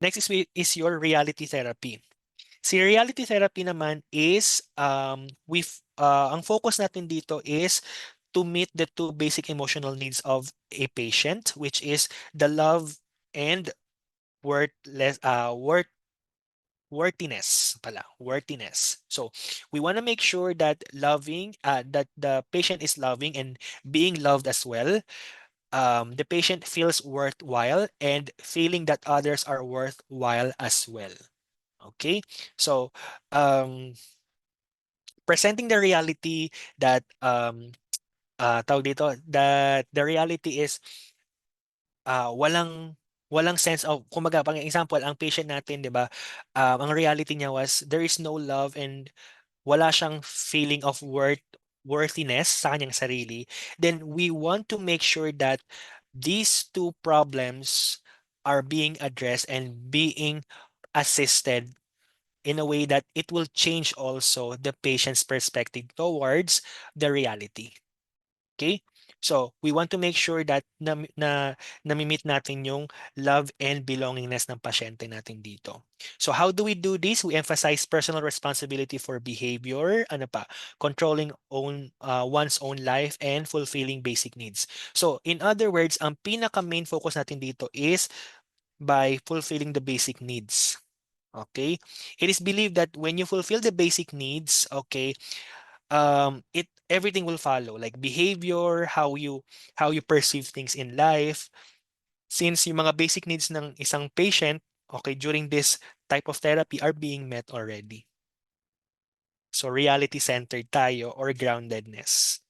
Next is your reality therapy. Si reality therapy naman is ang focus natin dito is to meet the two basic emotional needs of a patient, which is the love and worthless worthiness pala, worthiness. So we want to make sure that that the patient is loving and being loved as well. The patient feels worthwhile and feeling that others are worthwhile as well. Okay, so um, presenting the reality that tawag dito, that the reality is walang walang sense of, kumaga, pang example, ang patient natin, 'di ba? Ang reality niya was there is no love and wala siyang feeling of worthiness sa kanyang sarili. Then we want to make sure that these two problems are being addressed and being assisted in a way that it will change also the patient's perspective towards the reality. Okay? So, we want to make sure that nami-meet natin yung love and belongingness ng pasyente natin dito. So, how do we do this? We emphasize personal responsibility for behavior, ano pa, controlling one's own life and fulfilling basic needs. So, in other words, ang pinaka-main focus natin dito is by fulfilling the basic needs. Okay? It is believed that when you fulfill the basic needs, okay, it everything will follow, like behavior, how you perceive things in life, since yung mga basic needs ng isang patient, okay, during this type of therapy are being met already. So reality centered tayo or groundedness.